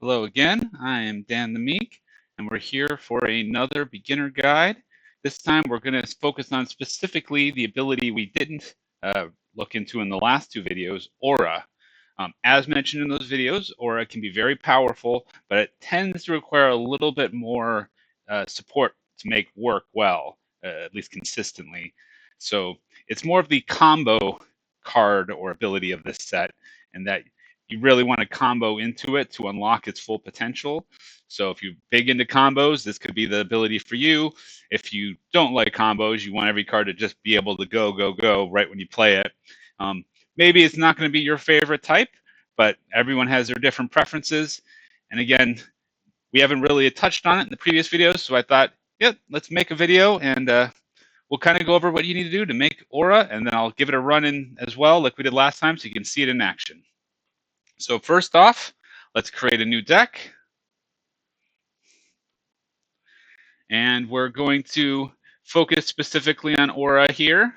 Hello again, I am Dan the Meek, and we're here for another beginner guide. This time we're going to focus on specifically the ability we didn't look into in the last two videos, Aura. As mentioned in those videos, Aura can be very powerful, but it tends to require a little bit more support to make work well, at least consistently. So it's more of the combo card or ability of this set, and that you really want to combo into it to unlock its full potential. So if you're big into combos, this could be the ability for you. If you don't like combos, you want every card to just be able to go right when you play it. Maybe it's not going to be your favorite type, but everyone has their different preferences. And again, we haven't really touched on it in the previous videos, so I thought, yep, let's make a video and we'll kind of go over what you need to do to make Aura, and then I'll give it a run in as well, like we did last time, so you can see it in action. So first off, let's create a new deck. And we're going to focus specifically on Aura here.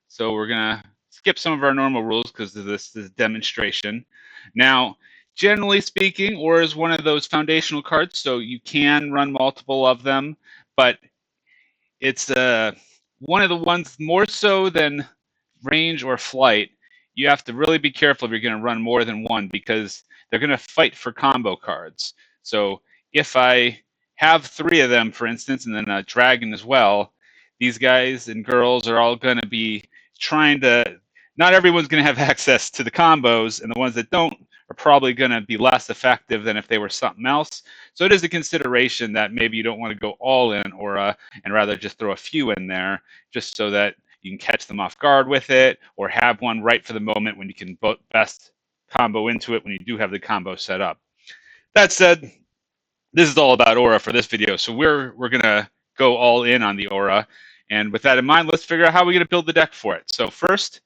So we're going to skip some of our normal rules because of this demonstration. Now, generally speaking, Aura is one of those foundational cards, so you can run multiple of them, but it's one of the ones more so than range or flight. You have to really be careful if you're going to run more than one because they're going to fight for combo cards. So if I have three of them, for instance, and then a dragon as well, these guys and girls are all going to be trying to, not everyone's going to have access to the combos, and the ones that don't are probably going to be less effective than if they were something else. So it is a consideration that maybe you don't want to go all in Aura and rather just throw a few in there just so that you can catch them off guard with it, or have one right for the moment when you can best combo into it when you do have the combo set up. That said, this is all about Aura for this video, so we're gonna go all in on the Aura. And with that in mind, let's figure out how we're gonna build the deck for it. So first,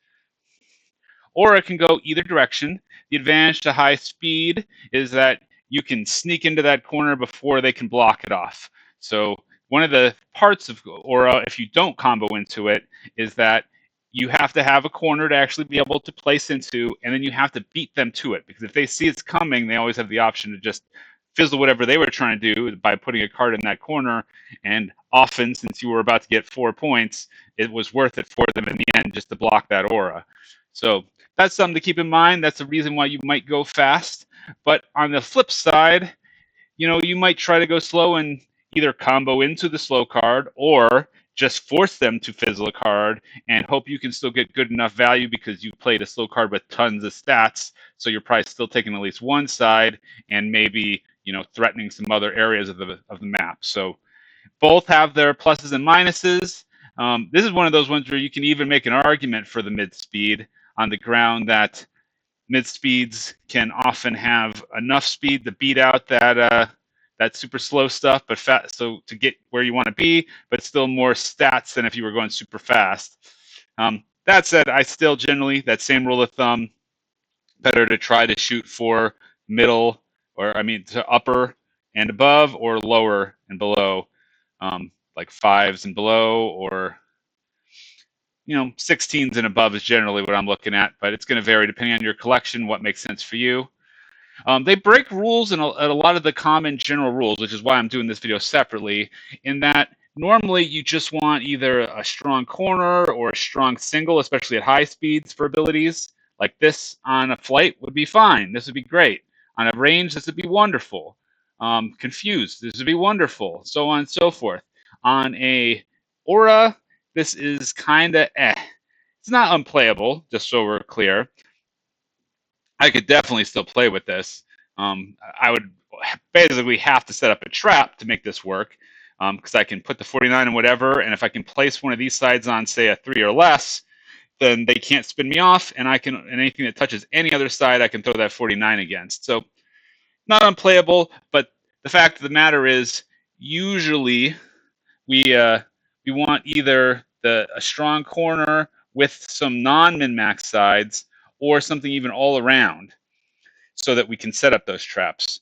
Aura can go either direction. The advantage to high speed is that you can sneak into that corner before they can block it off. So one of the parts of Aura, if you don't combo into it, is that you have to have a corner to actually be able to place into, and then you have to beat them to it. Because if they see it's coming, they always have the option to just fizzle whatever they were trying to do by putting a card in that corner. And often, since you were about to get 4 points, it was worth it for them in the end just to block that Aura. So that's something to keep in mind. That's the reason why you might go fast. But on the flip side, you might try to go slow and either combo into the slow card or just force them to fizzle a card and hope you can still get good enough value because you played a slow card with tons of stats. So you're probably still taking at least one side and maybe, threatening some other areas of the map. So both have their pluses and minuses. This is one of those ones where you can even make an argument for the mid speed on the ground that mid speeds can often have enough speed to beat out that super slow stuff, but so to get where you want to be, but still more stats than if you were going super fast. That said, I still generally, that same rule of thumb, better to try to shoot for middle, to upper and above, or lower and below, like 5s and below, or 16s and above is generally what I'm looking at, but it's going to vary depending on your collection, what makes sense for you. They break rules in a lot of the common general rules, which is why I'm doing this video separately, in that normally you just want either a strong corner or a strong single, especially at high speeds for abilities. Like this on a flight would be fine. This would be great. On a range, this would be wonderful. Confused, this would be wonderful. So on and so forth. On a Aura, this is kind of It's not unplayable, just so we're clear. I could definitely still play with this. I would basically have to set up a trap to make this work, because I can put the 49 in whatever, and if I can place one of these sides on, say, a 3 or less, then they can't spin me off, and anything that touches any other side, I can throw that 49 against. So not unplayable, but the fact of the matter is, usually we want either a strong corner with some non-min-max sides, or something even all around, so that we can set up those traps.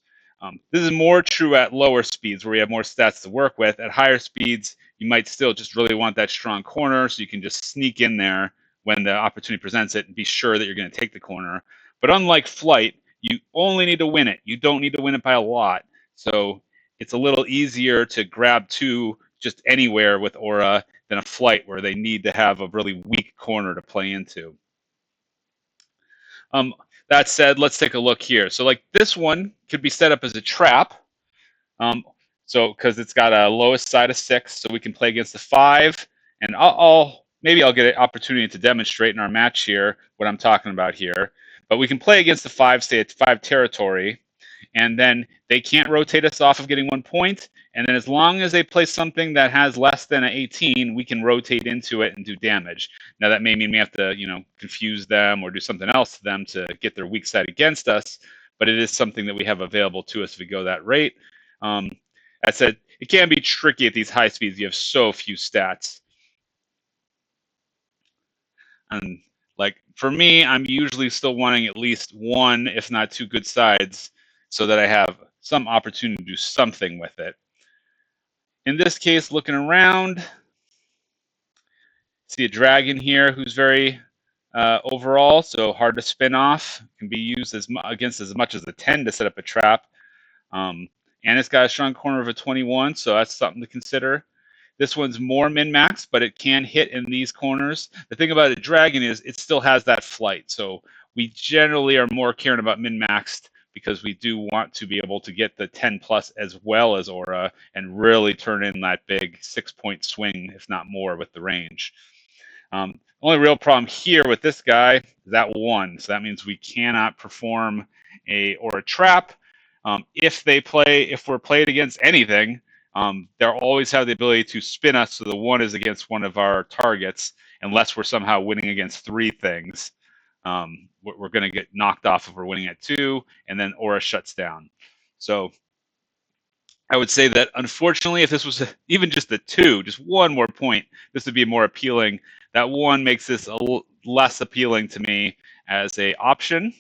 This is more true at lower speeds where we have more stats to work with. At higher speeds, you might still just really want that strong corner so you can just sneak in there when the opportunity presents it and be sure that you're going to take the corner. But unlike flight, you only need to win it. You don't need to win it by a lot. So it's a little easier to grab 2 just anywhere with Aura than a flight where they need to have a really weak corner to play into. Um, that said, let's take a look here. So like this one could be set up as a trap. So because it's got a lowest side of 6, so we can play against the 5. And maybe I'll get an opportunity to demonstrate in our match here what I'm talking about here. But we can play against the 5, say at 5 territory, and then they can't rotate us off of getting 1 point. And then as long as they play something that has less than an 18, we can rotate into it and do damage. Now that may mean we have to, confuse them or do something else to them to get their weak side against us, but it is something that we have available to us if we go that rate. That said, it can be tricky at these high speeds. You have so few stats. And like for me, I'm usually still wanting at least 1, if not 2 good sides so that I have some opportunity to do something with it. In this case, looking around, see a dragon here who's very overall, so hard to spin off. Can be used against as much as a 10 to set up a trap. And it's got a strong corner of a 21, so that's something to consider. This one's more min-max, but it can hit in these corners. The thing about a dragon is it still has that flight, so we generally are more caring about min-maxed because we do want to be able to get the 10 plus as well as Aura and really turn in that big 6-point swing, if not more, with the range. Only real problem here with this guy is that 1, so that means we cannot perform a trap. If we're played against anything, they'll always have the ability to spin us, so the 1 is against one of our targets, unless we're somehow winning against 3 things. We're going to get knocked off if we're winning at 2, and then Aura shuts down. So I would say that unfortunately, if this was even just a 2, just 1 more point, this would be more appealing. That 1 makes this less appealing to me as a option.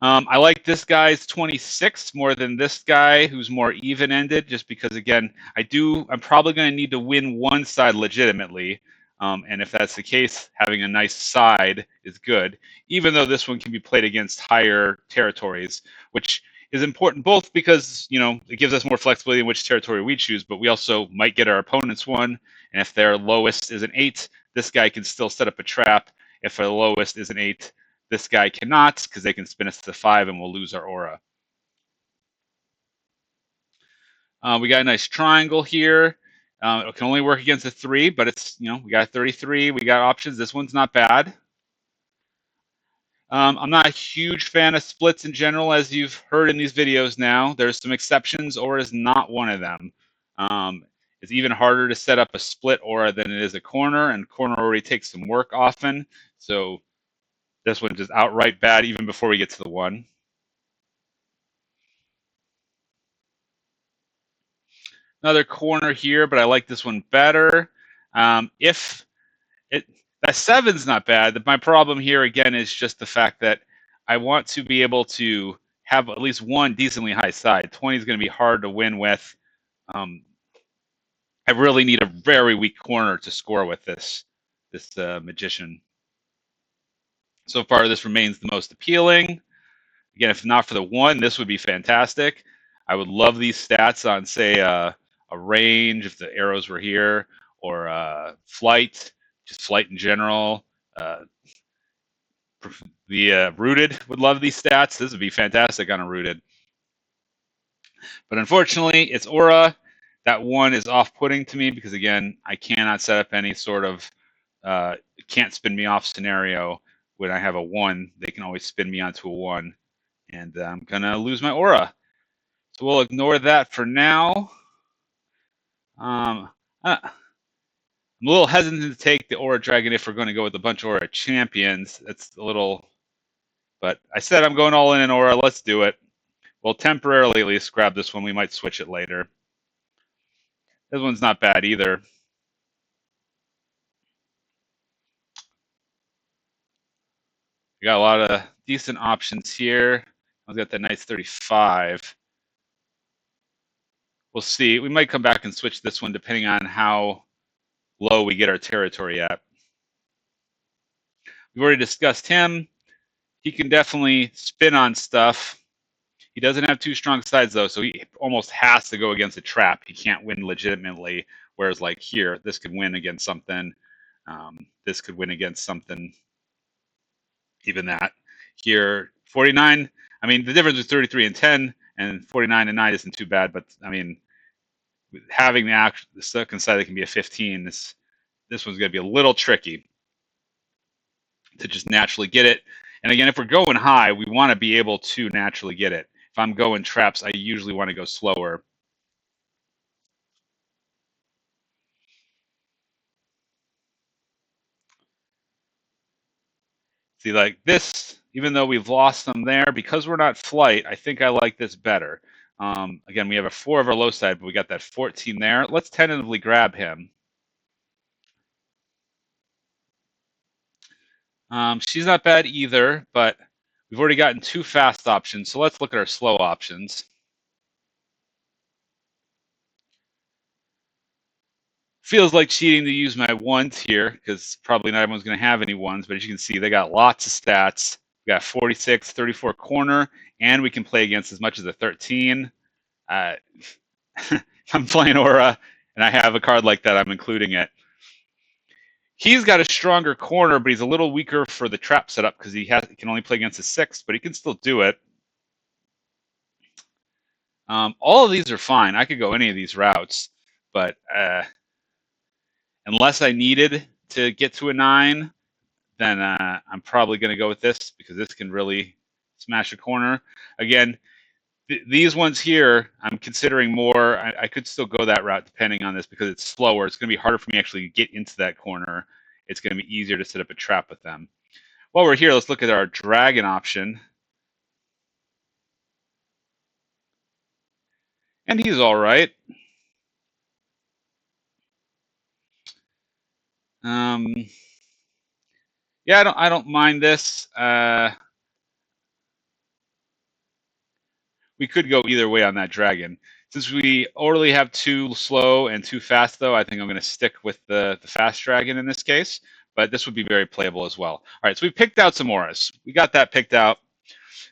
I like this guy's 26 more than this guy who's more even-ended, just because, again, I'm probably going to need to win 1 side legitimately. And if that's the case, having a nice side is good, even though this one can be played against higher territories, which is important both because, it gives us more flexibility in which territory we choose, but we also might get our opponent's 1. And if their lowest is an 8, this guy can still set up a trap. If their lowest is an 8, this guy cannot, because they can spin us to 5 and we'll lose our Aura. We got a nice triangle here. It can only work against a 3, but it's, we got a 33. We got options. This one's not bad. I'm not a huge fan of splits in general, as you've heard in these videos now. There's some exceptions. Aura is not one of them. It's even harder to set up a split Aura than it is a corner, and corner already takes some work often. So this one's just outright bad even before we get to the 1. Another corner here, but I like this one better. If that 7's not bad, my problem here again is just the fact that I want to be able to have at least 1 decently high side. 20 is going to be hard to win with. I really need a very weak corner to score with this magician. So far, this remains the most appealing. Again, if not for the 1, this would be fantastic. I would love these stats on, say, a range if the arrows were here, or flight, just flight in general. The rooted would love these stats. This would be fantastic on a rooted. But unfortunately, it's Aura. That 1 is off-putting to me because, again, I cannot set up any sort of can't spin me off scenario. When I have a 1, they can always spin me onto a 1, and I'm going to lose my Aura. So we'll ignore that for now. I'm a little hesitant to take the Aura Dragon if we're going to go with a bunch of Aura champions. That's a little, but I said I'm going all in Aura. Let's do it. We'll temporarily at least grab this one. We might switch it later. This one's not bad either. We got a lot of decent options here. I've got that nice 35. We'll see. We might come back and switch this one depending on how low we get our territory at. We've already discussed him. He can definitely spin on stuff. He doesn't have two strong sides, though, so he almost has to go against a trap. He can't win legitimately, whereas like here, this could win against something. This could win against something. Even that. Here, 49, I mean, the difference is 33 and 10, and 49 and 9 isn't too bad, but, I mean, having the second side that can be a 15, this one's going to be a little tricky to just naturally get it. And again, if we're going high, we want to be able to naturally get it. If I'm going traps, I usually want to go slower. See, like this, even though we've lost them there, because we're not flight, I think I like this better. Again, we have a 4 of our low side, but we got that 14 there. Let's tentatively grab him. She's not bad either, but we've already gotten 2 fast options, so let's look at our slow options. Feels like cheating to use my ones here, because probably not everyone's going to have any ones, but as you can see, they got lots of stats. We got 46, 34 corner, and we can play against as much as a 13. I'm playing Aura, and I have a card like that, I'm including it. He's got a stronger corner, but he's a little weaker for the trap setup because he can only play against a 6, but he can still do it. All of these are fine. I could go any of these routes, but unless I needed to get to a 9, then I'm probably going to go with this because this can really smash a corner. Again, these ones here, I'm considering more. I could still go that route depending on this because it's slower. It's going to be harder for me actually to get into that corner. It's going to be easier to set up a trap with them. While we're here, let's look at our dragon option. And he's all right. Yeah, I don't mind this. We could go either way on that dragon. Since we already have 2 slow and 2 fast, though, I think I'm going to stick with the fast dragon in this case. But this would be very playable as well. All right, so we picked out some auras. We got that picked out.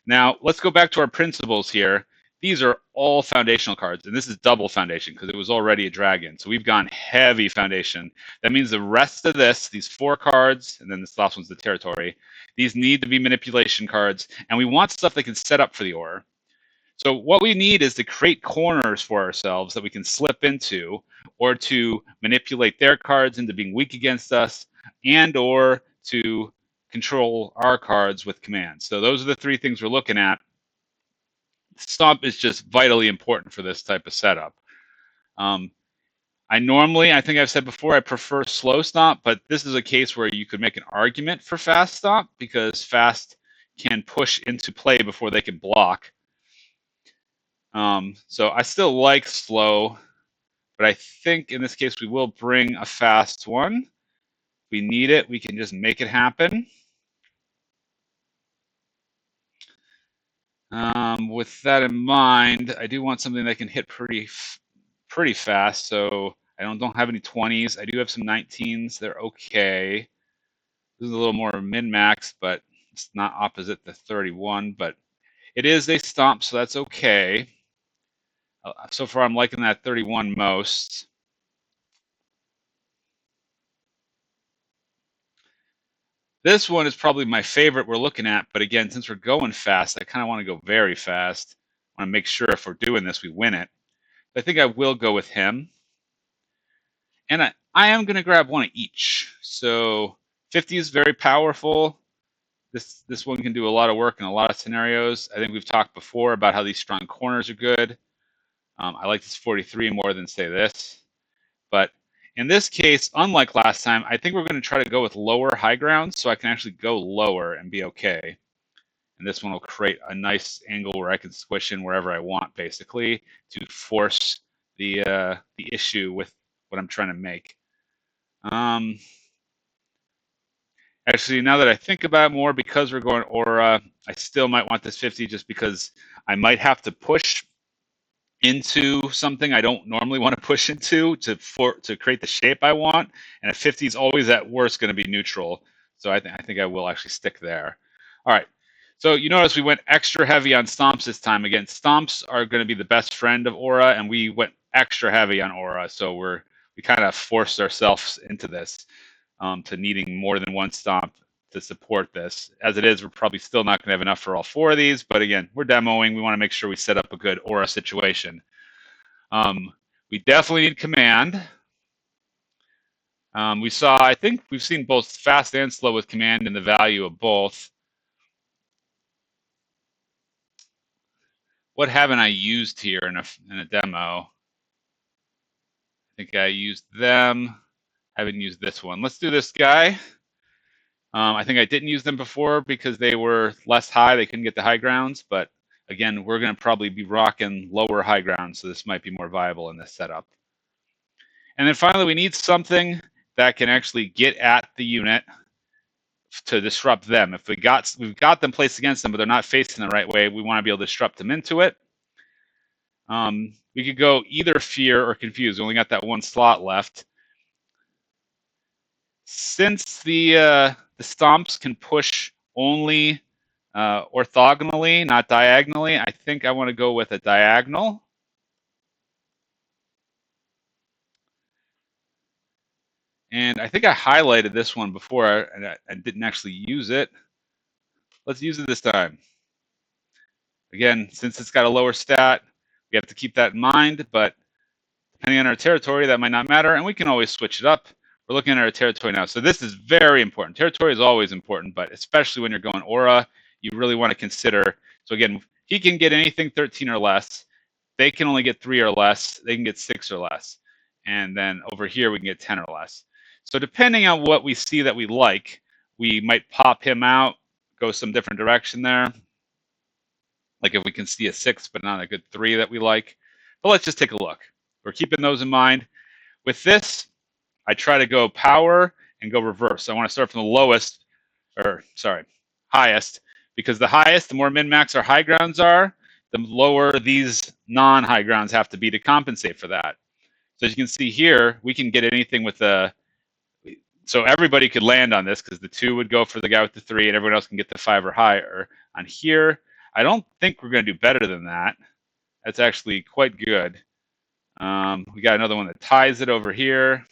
Now, let's go back to our principles here. These are all foundational cards, and this is double foundation because it was already a dragon. So we've gone heavy foundation. That means the rest of this, these 4 cards, and then this last one's the territory, these need to be manipulation cards, and we want stuff that can set up for the aura. So what we need is to create corners for ourselves that we can slip into, or to manipulate their cards into being weak against us, and or to control our cards with commands. So those are the 3 things we're looking at. Stomp is just vitally important for this type of setup. I think I've said before, I prefer slow stomp, but this is a case where you could make an argument for fast stomp because fast can push into play before they can block. So I still like slow, but I think in this case we will bring a fast one. If we need it, we can just make it happen. With that in mind, I do want something that can hit pretty fast. So I don't have any 20s. I do have some 19s. They're okay. This is a little more min-max, but it's not opposite the 31. But it is a stomp, so that's okay. So far, I'm liking that 31 most. This one is probably my favorite we're looking at, but again, since we're going fast, I kind of want to go very fast. I want to make sure if we're doing this, we win it. I think I will go with him. And I am going to grab one of each. So 50 is very powerful. This one can do a lot of work in a lot of scenarios. I think we've talked before about how these strong corners are good. I like this 43 more than, say, this. But in this case, unlike last time, I think we're going to try to go with lower high ground so I can actually go lower and be okay. And this one will create a nice angle where I can squish in wherever I want, basically, to force the issue with what I'm trying to make. Actually, now that I think about it more, because we're going aura, I still might want this 50 just because I might have to push into something I don't normally want to push into to create the shape I want. And a 50 is always at worst going to be neutral. So I think I will actually stick there. All right. So you notice we went extra heavy on stomps this time. Again, stomps are going to be the best friend of aura, and we went extra heavy on aura. So we kind of forced ourselves into this, to needing more than one stomp to support this. As it is, we're probably still not going to have enough for all four of these. But again, we're demoing. We want to make sure we set up a good aura situation. We definitely need command. I think we've seen both fast and slow with command and the value of both. What haven't I used here in a demo? I think I used them. Haven't used this one. Let's do this guy. I think I didn't use them before because they were less high. They couldn't get the high grounds. But again, we're going to probably be rocking lower high grounds, so this might be more viable in this setup. And then finally, we need something that can actually get at the unit to disrupt them. If we've got them placed against them, but they're not facing the right way, we want to be able to disrupt them into it. We could go either fear or confuse. We only got that one slot left. Since the stomps can push only orthogonally, not diagonally, I think I want to go with a diagonal. And I think I highlighted this one before, and I didn't actually use it. Let's use it this time. Again, since it's got a lower stat, we have to keep that in mind, but depending on our territory, that might not matter, and we can always switch it up. We're looking at our territory now. So this is very important. Territory is always important, but especially when you're going aura, you really want to consider. So again, he can get anything 13 or less. They can only get 3 or less. They can get 6 or less. And then over here, we can get 10 or less. So depending on what we see that we like, we might pop him out, go some different direction there. Like if we can see a 6, but not a good 3 that we like. But let's just take a look. We're keeping those in mind. With this, I try to go power and go reverse. I want to start from the lowest, or sorry, highest, because the highest, the more min-max our high grounds are, the lower these non-high grounds have to be to compensate for that. So as you can see here, we can get anything with a, so everybody could land on this because the 2 would go for the guy with the 3 and everyone else can get the 5 or higher. On here, I don't think we're going to do better than that. That's actually quite good. We got another one that ties it over here.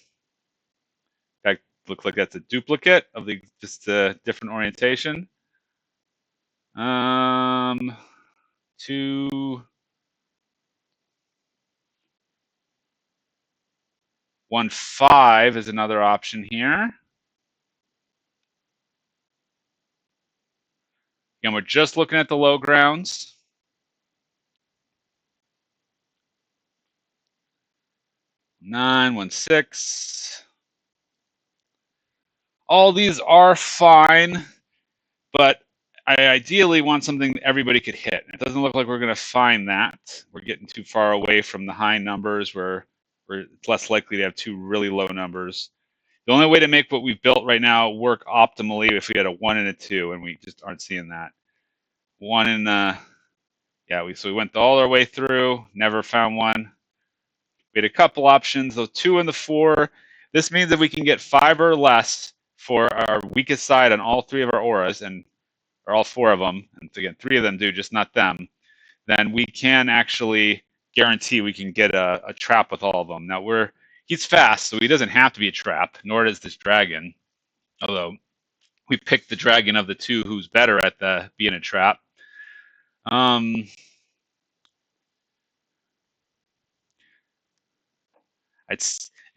That looks like that's a duplicate of the just a different orientation. 2, 1, 5 is another option here. Again, we're just looking at the low grounds. 9, 1, 6. All these are fine, but I ideally want something everybody could hit. It doesn't look like we're going to find that. We're getting too far away from the high numbers where it's less likely to have 2 really low numbers. The only way to make what we've built right now work optimally if we had a 1 and a 2, and we just aren't seeing that. 1 and yeah, so we went all our way through, never found one. We had a couple options, the 2 and the 4. This means that we can get 5 or less for our weakest side on all 3 of our auras, or all 4 of them, and again, 3 of them do, just not them, then we can actually guarantee we can get a trap with all of them. Now he's fast, so he doesn't have to be a trap, nor does this dragon. Although we picked the dragon of the 2 who's better at being a trap. And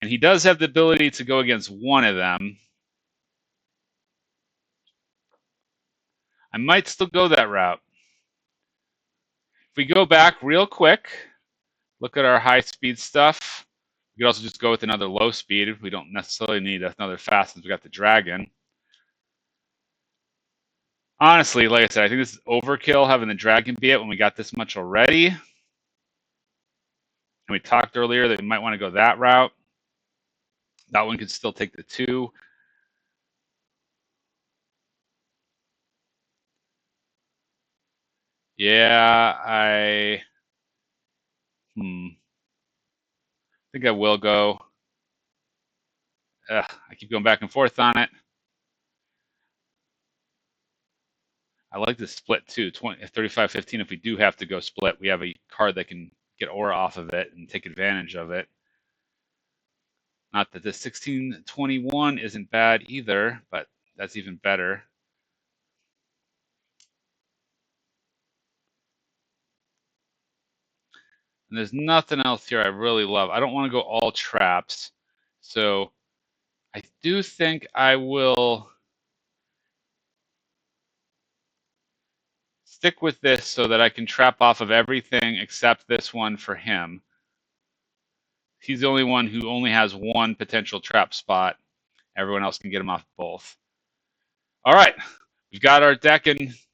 he does have the ability to go against one of them. I might still go that route. If we go back real quick, look at our high speed stuff. We could also just go with another low speed. We don't necessarily need another fast since we got the dragon. Honestly, like I said, I think this is overkill having the dragon be it when we got this much already. And we talked earlier that we might want to go that route. That one could still take the 2. Yeah, I think I will go. I keep going back and forth on it. I like this split too. 35-15. If we do have to go split, we have a card that can get aura off of it and take advantage of it. Not that the 16-21 isn't bad either, but that's even better. And there's nothing else here I really love. I don't want to go all traps. So I do think I will stick with this so that I can trap off of everything except this one for him. He's the only one who only has one potential trap spot. Everyone else can get him off both. All right, we've got our deck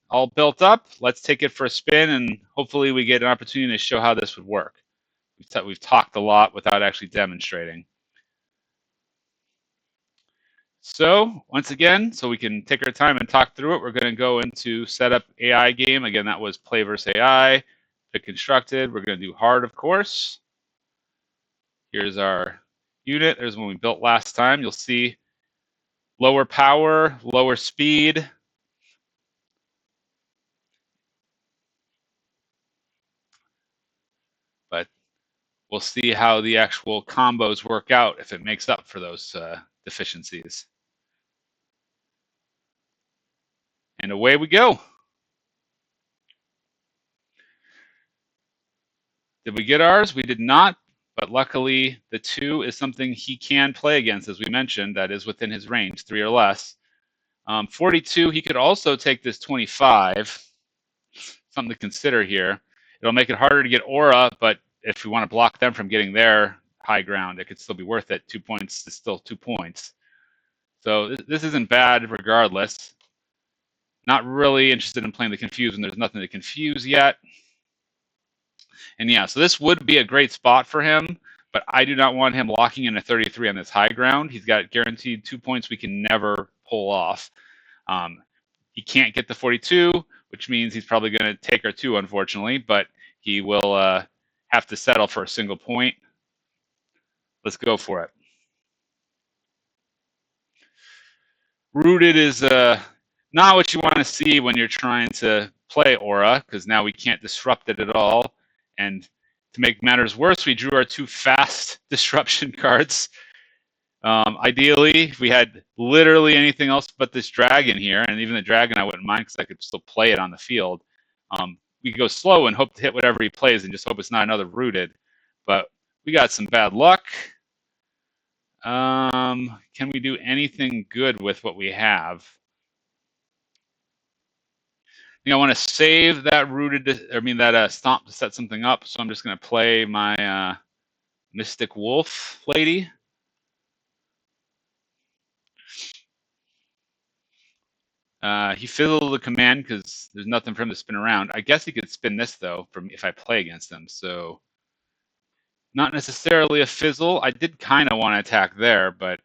all built up. Let's take it for a spin, and hopefully we get an opportunity to show how this would work. We've talked a lot without actually demonstrating. So once again, so we can take our time and talk through it, we're going to go into setup AI game. Again, that was play versus AI. Pick constructed. We're going to do hard, of course. Here's our unit. There's one we built last time. You'll see lower power, lower speed. But we'll see how the actual combos work out if it makes up for those deficiencies. And away we go. Did we get ours? We did not, but luckily the 2 is something he can play against, as we mentioned. That is within his range, 3 or less. 42, he could also take this 25. Something to consider here. It'll make it harder to get aura, but if we want to block them from getting their high ground, it could still be worth it. 2 points is still 2 points. So this isn't bad regardless. Not really interested in playing the confuse when there's nothing to confuse yet. And yeah, so this would be a great spot for him, but I do not want him locking in a 33 on this high ground. He's got guaranteed 2 points we can never pull off. He can't get the 42, which means he's probably going to take our 2, unfortunately, but he will have to settle for a single point. Let's go for it. Rooted is not what you want to see when you're trying to play Aura, because now we can't disrupt it at all. And to make matters worse, we drew our 2 fast disruption cards. Ideally, if we had literally anything else but this dragon here, and even the dragon I wouldn't mind because I could still play it on the field, we could go slow and hope to hit whatever he plays and just hope it's not another rooted. But we got some bad luck. Can we do anything good with what we have? I want to save that that stomp to set something up. So I'm just going to play my Mystic Wolf lady. He fizzled the command because there's nothing for him to spin around. I guess he could spin this though, if I play against him. So not necessarily a fizzle. I did kind of want to attack there, but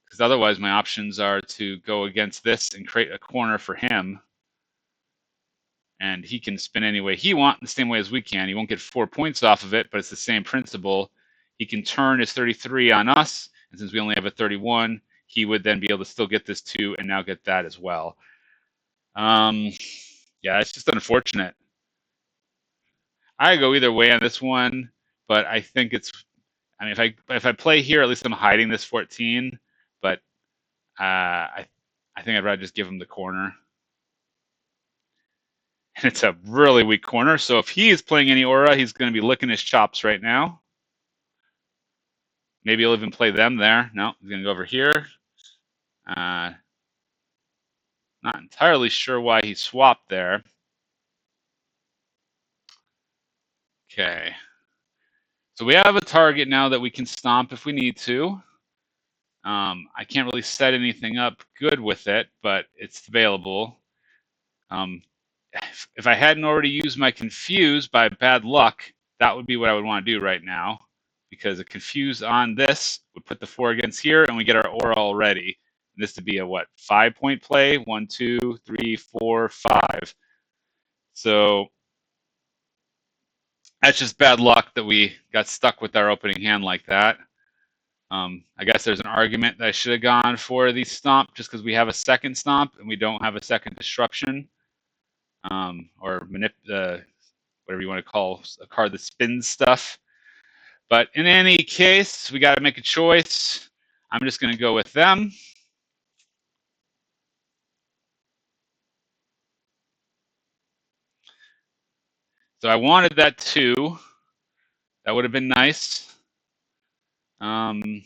because otherwise my options are to go against this and create a corner for him. And he can spin any way he wants, the same way as we can. He won't get 4 points off of it, but it's the same principle. He can turn his 33 on us, and since we only have a 31, he would then be able to still get this 2 and now get that as well. Yeah, it's just unfortunate. I go either way on this one, but I think if I play here, at least I'm hiding this 14. But I think I'd rather just give him the corner. And it's a really weak corner, so if he is playing any aura, he's going to be licking his chops right now. Maybe he'll even play them there. No, he's going to go over here. Not entirely sure why he swapped there. Okay. So we have a target now that we can stomp if we need to. I can't really set anything up good with it, but it's available. If I hadn't already used my confuse by bad luck, that would be what I would want to do right now, because a confuse on this would put the 4 against here, and we get our aura already. This would be a 5-point play? 1, 2, 3, 4, 5. So that's just bad luck that we got stuck with our opening hand like that. I guess there's an argument that I should have gone for the stomp just because we have a second stomp and we don't have a second disruption. or whatever you want to call a card that spins stuff. But in any case, we got to make a choice. I'm just going to go with them. So I wanted that 2. That would have been nice. Can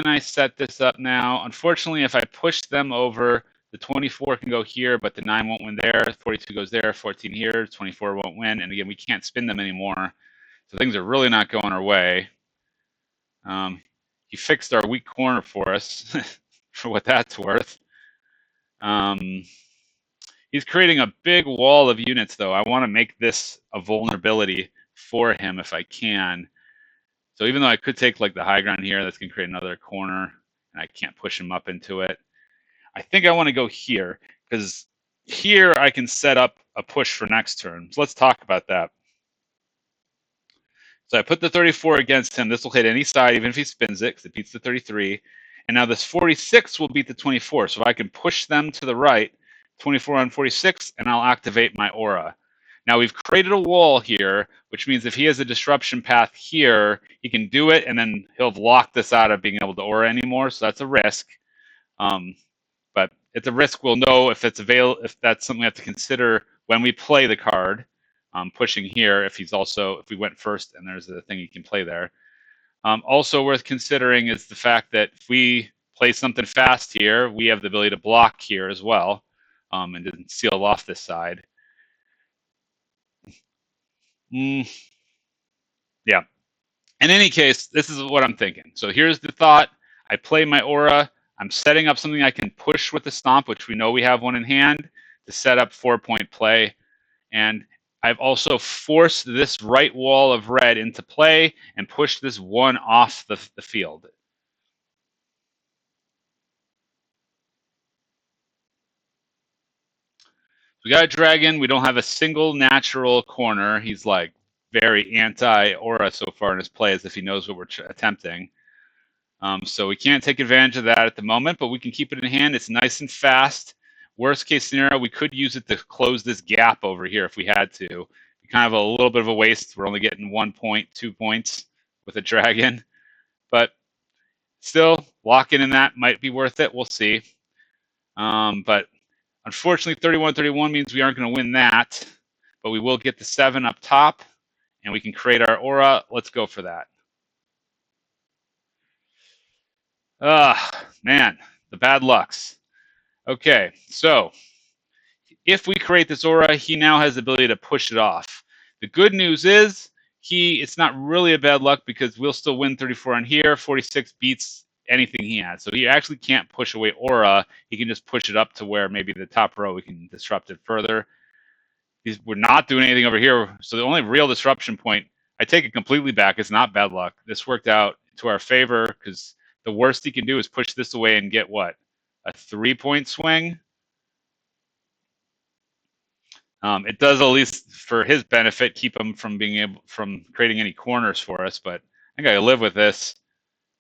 I set this up now? Unfortunately, if I push them over, the 24 can go here, but the 9 won't win there. 42 goes there, 14 here, 24 won't win. And again, we can't spin them anymore. So things are really not going our way. He fixed our weak corner for us, for what that's worth. He's creating a big wall of units, though. I want to make this a vulnerability for him if I can. So even though I could take like the high ground here, that's going to create another corner, and I can't push him up into it. I think I want to go here, because here I can set up a push for next turn. So let's talk about that. So I put the 34 against him. This will hit any side, even if he spins it, because it beats the 33. And now this 46 will beat the 24. So if I can push them to the right, 24 on 46, and I'll activate my aura. Now we've created a wall here, which means if he has a disruption path here, he can do it, and then he'll lock this out of being able to aura anymore. So that's a risk. But it's a risk we'll know if it's if that's something we have to consider when we play the card. Pushing here if we went first and there's a thing you can play there. Also worth considering is the fact that if we play something fast here, we have the ability to block here as well, and then seal off this side. Yeah. In any case, this is what I'm thinking. So here's the thought. I play my aura. I'm setting up something I can push with the stomp, which we know we have one in hand, to set up 4-point play. And I've also forced this right wall of red into play and pushed this 1 off the field. We got a dragon. We don't have a single natural corner. He's like very anti-aura so far in his play, as if he knows what we're attempting. So we can't take advantage of that at the moment, but we can keep it in hand. It's nice and fast. Worst case scenario, we could use it to close this gap over here if we had to. Kind of a little bit of a waste. We're only getting 1 point, 2 points with a dragon. But still, locking in that might be worth it. We'll see. But unfortunately, 31-31 means we aren't going to win that. But we will get the 7 up top, and we can create our aura. Let's go for that. Man, the bad lucks. Okay, so if we create this aura, he now has the ability to push it off. The good news is it's not really a bad luck because we'll still win 34 on here. 46 beats anything he has. So he actually can't push away aura. He can just push it up to where maybe the top row we can disrupt it further. We're not doing anything over here. So the only real disruption point, I take it completely back. It's not bad luck. This worked out to our favor because the worst he can do is push this away and get what? A 3-point swing? It does, at least for his benefit, keep him from creating any corners for us. But I think I live with this.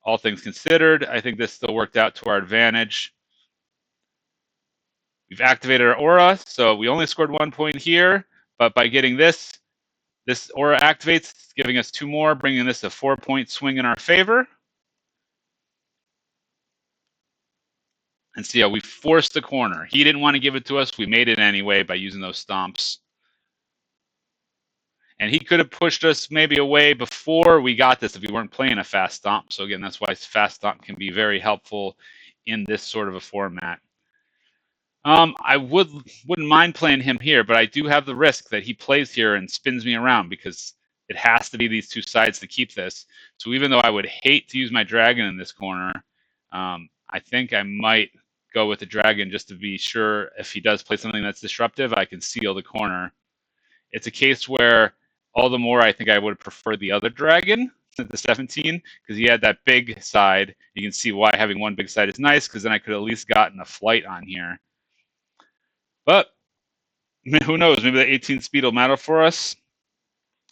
All things considered, I think this still worked out to our advantage. We've activated our aura, so we only scored 1 point here. But by getting this aura activates, giving us 2 more, bringing this a 4-point swing in our favor. And see how we forced the corner. He didn't want to give it to us. We made it anyway by using those stomps. And he could have pushed us maybe away before we got this if we weren't playing a fast stomp. So again, that's why fast stomp can be very helpful in this sort of a format. I wouldn't mind playing him here, but I do have the risk that he plays here and spins me around because it has to be these 2 sides to keep this. So even though I would hate to use my dragon in this corner, I think I might go with the dragon just to be sure if he does play something that's disruptive, I can seal the corner. It's a case where all the more I think I would prefer the other dragon, the 17, because he had that big side. You can see why having one big side is nice, because then I could at least gotten a flight on here. But who knows? Maybe the 18 speed will matter for us.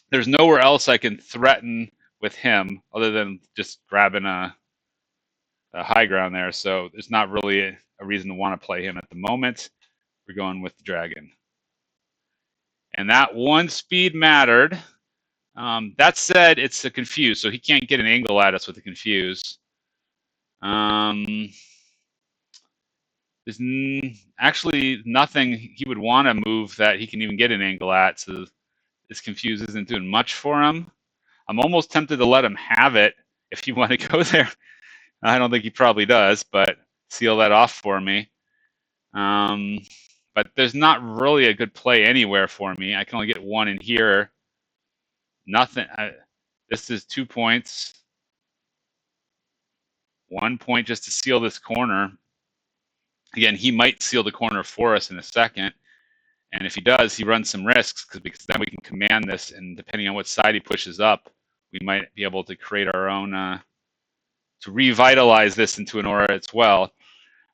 There's nowhere else I can threaten with him other than just grabbing a high ground there. So there's not really a reason to want to play him at the moment. we're going with the dragon. And that one speed mattered. That said, it's a confuse, so he can't get an angle at us with the confuse. There's actually nothing he would want to move that he can even get an angle at, so this confuse isn't doing much for him. I'm almost tempted to let him have it if you want to go there. I don't think he probably does, but seal that off for me. But there's not really a good play anywhere for me. I can only get one in here. Nothing. This is 2 points. 1 point just to seal this corner. Again, he might seal the corner for us in a second. And if he does, he runs some risks because then we can command this. And depending on what side he pushes up, we might be able to create our own, to revitalize this into an aura as well.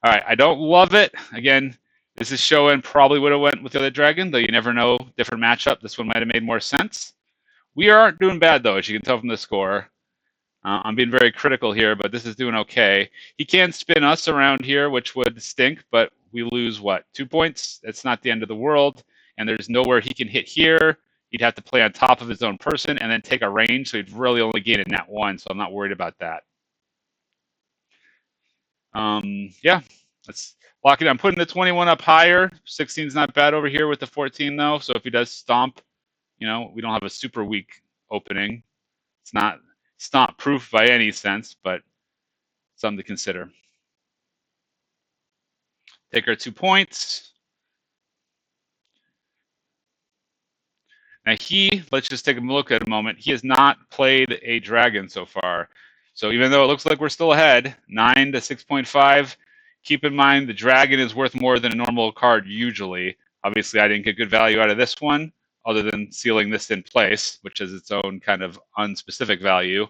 All right, I don't love it. Again, this is showing probably would have went with the other dragon, though you never know. Different matchup. This one might have made more sense. We aren't doing bad, though, as you can tell from the score. I'm being very critical here, but this is doing okay. He can spin us around here, which would stink, but we lose, what, 2 points? It's not the end of the world, and there's nowhere he can hit here. He'd have to play on top of his own person and then take a range, so he'd really only gain a net 1, so I'm not worried about that. Yeah, let's lock it. I'm putting the 21 up higher. 16 is not bad over here with the 14, though, so if he does stomp, we don't have a super weak opening. It's not stomp proof by any sense, but something to consider. Take our 2 points. Now let's just take a look at a moment. He has not played a dragon so far. So even though it looks like we're still ahead, 9 to 6.5, keep in mind the dragon is worth more than a normal card usually. Obviously, I didn't get good value out of this one, other than sealing this in place, which is its own kind of unspecific value.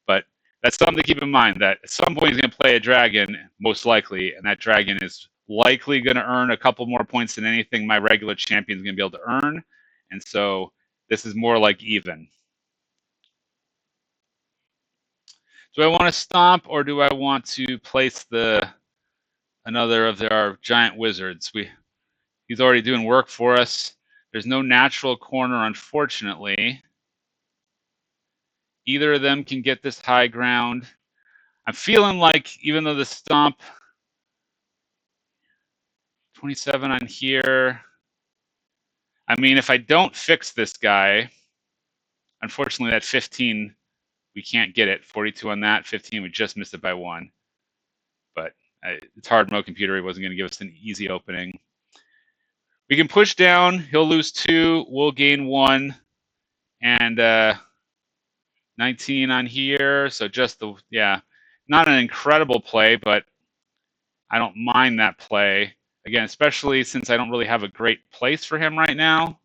But that's something to keep in mind, that at some point he's going to play a dragon, most likely, and that dragon is likely going to earn a couple more points than anything my regular champion is going to be able to earn. And so this is more like even. Do I want to stomp, or do I want to place another of our giant wizards? He's already doing work for us. There's no natural corner, unfortunately. Either of them can get this high ground. I'm feeling like, even though the stomp, 27 on here. I mean, if I don't fix this guy, unfortunately that 15, we can't get it. 42 on that, 15, we just missed it by 1. But it's hard mode computer. He wasn't going to give us an easy opening. We can push down. He'll lose 2. We'll gain 1. And 19 on here. So just not an incredible play, but I don't mind that play. Again, especially since I don't really have a great place for him right now.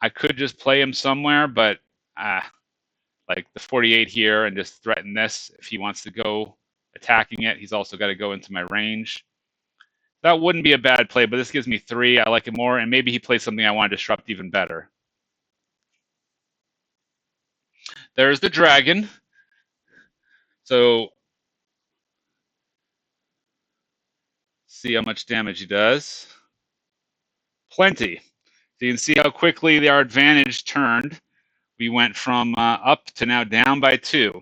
I could just play him somewhere, but like the 48 here and just threaten this. If he wants to go attacking it, he's also got to go into my range. That wouldn't be a bad play, but this gives me 3. I like it more, and maybe he plays something I want to disrupt even better. There's the dragon. So see how much damage he does. Plenty. So you can see how quickly our advantage turned. We went from up to now down by 2.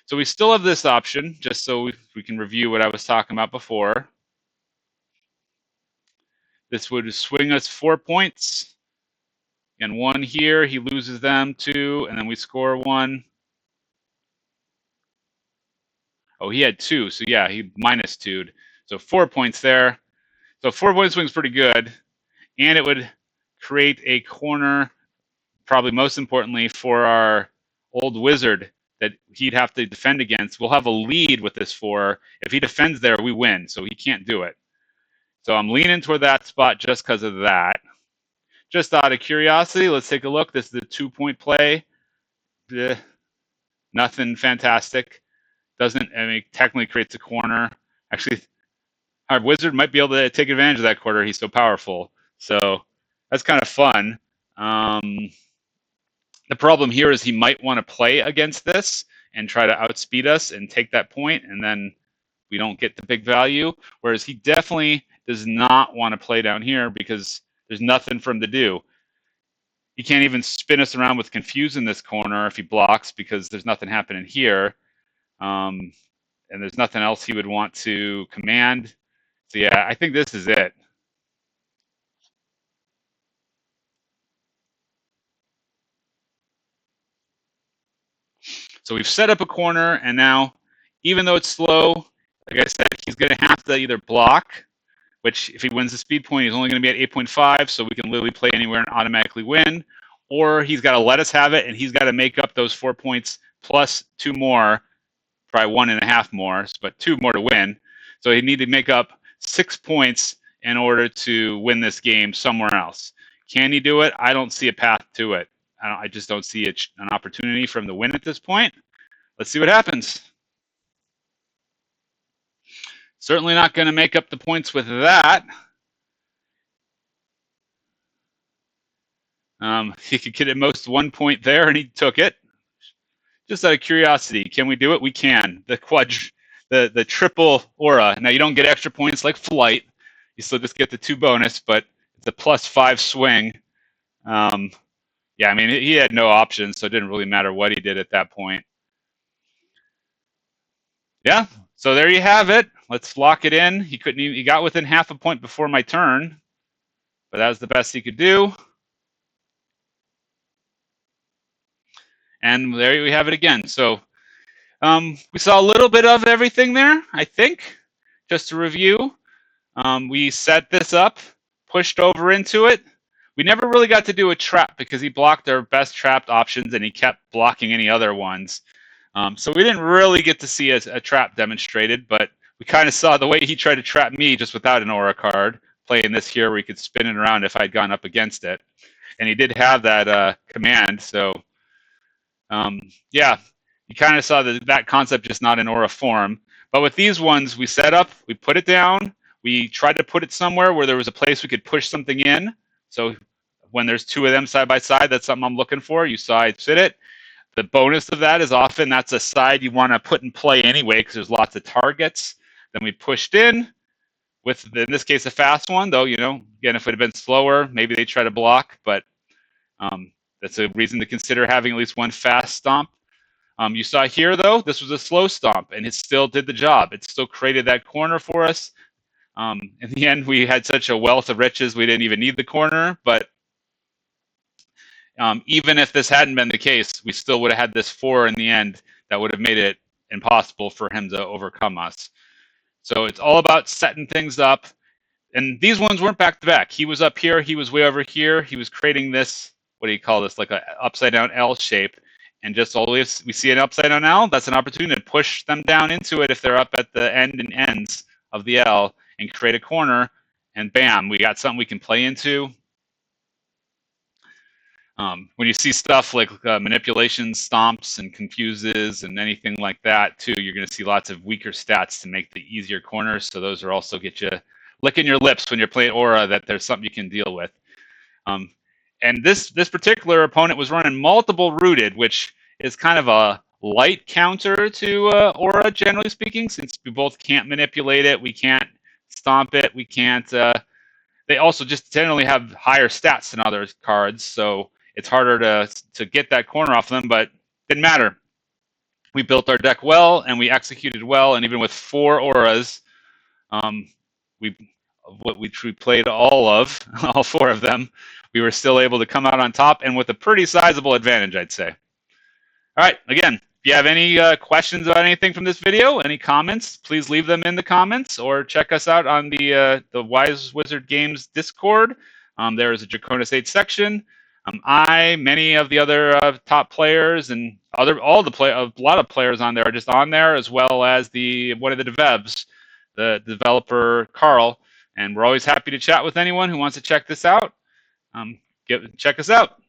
So we still have this option, just so we can review what I was talking about before. This would swing us 4 points. And 1 here, he loses them 2, and then we score 1. Oh, he had 2, so yeah, he minus 2'd. So 4 points there. So 4-point swing's pretty good. And it would create a corner, probably most importantly, for our old wizard that he'd have to defend against. We'll have a lead with this 4. If he defends there, we win, so he can't do it. So I'm leaning toward that spot just because of that. Just out of curiosity, let's take a look. This is a 2-point play. Nothing fantastic. Technically creates a corner. Actually, our wizard might be able to take advantage of that corner. He's so powerful. So that's kind of fun. The problem here is he might want to play against this and try to outspeed us and take that point, and then we don't get the big value. Whereas he definitely, does not want to play down here because there's nothing for him to do. He can't even spin us around with Confuse in this corner if he blocks because there's nothing happening here. And there's nothing else he would want to command. So yeah, I think this is it. So we've set up a corner, and now, even though it's slow, like I said, he's going to have to either block, which if he wins the speed point, he's only going to be at 8.5, so we can literally play anywhere and automatically win, or he's got to let us have it, and he's got to make up those 4 points plus 2 more, probably 1.5 more, but 2 more to win. So he'd need to make up 6 points in order to win this game somewhere else. Can he do it? I don't see a path to it. I just don't see an opportunity for him to win at this point. Let's see what happens. Certainly not going to make up the points with that. He could get at most 1 point there, and he took it. Just out of curiosity, can we do it? We can. The triple aura. Now you don't get extra points like flight. You still just get the 2 bonus, but it's a +5 swing. Yeah, I mean he had no options, so it didn't really matter what he did at that point. Yeah, so there you have it. Let's lock it in. He couldn't even, he got within half a point before my turn, but that was the best he could do. And there we have it again. So we saw a little bit of everything there, I think. Just to review, we set this up, pushed over into it. We never really got to do a trap because he blocked our best trapped options and he kept blocking any other ones. So we didn't really get to see a trap demonstrated, but we kind of saw the way he tried to trap me just without an aura card, playing this here where he could spin it around if I'd gone up against it. And he did have that command, so yeah, you kind of saw that concept just not in aura form. But with these ones, we set up, we put it down, we tried to put it somewhere where there was a place we could push something in. So when there's 2 of them side by side, that's something I'm looking for. You saw I'd fit it. The bonus of that is often that's a side you want to put in play anyway because there's lots of targets. Then we pushed in with, in this case, a fast one, though, you know, again, if it had been slower, maybe they try to block, but that's a reason to consider having at least one fast stomp. You saw here, though, this was a slow stomp, and it still did the job. It still created that corner for us. In the end, we had such a wealth of riches, we didn't even need the corner, but even if this hadn't been the case, we still would have had this 4 in the end that would have made it impossible for him to overcome us. So it's all about setting things up. And these ones weren't back to back. He was up here, he was way over here. He was creating this, what do you call this, like an upside down L shape. And just always we see an upside down L, that's an opportunity to push them down into it if they're up at the end and ends of the L and create a corner. And bam, we got something we can play into. When you see stuff like manipulations, stomps, and confuses, and anything like that, too, you're going to see lots of weaker stats to make the easier corners. So those are also get you licking your lips when you're playing Aura that there's something you can deal with. And this particular opponent was running multiple rooted, which is kind of a light counter to Aura, generally speaking, since we both can't manipulate it, we can't stomp it, we can't. They also just generally have higher stats than other cards, so it's harder to get that corner off them, but didn't matter. We built our deck well, and we executed well, and even with 4 auras, we played all 4 of them, we were still able to come out on top, and with a pretty sizable advantage, I'd say. All right, again, if you have any questions about anything from this video, any comments, please leave them in the comments, or check us out on the Wise Wizard Games Discord. There is a Draconis 8 section. Many of the other top players and a lot of players on there are just on there, as well as one of the devs, the developer Carl, and we're always happy to chat with anyone who wants to check this out. Check us out.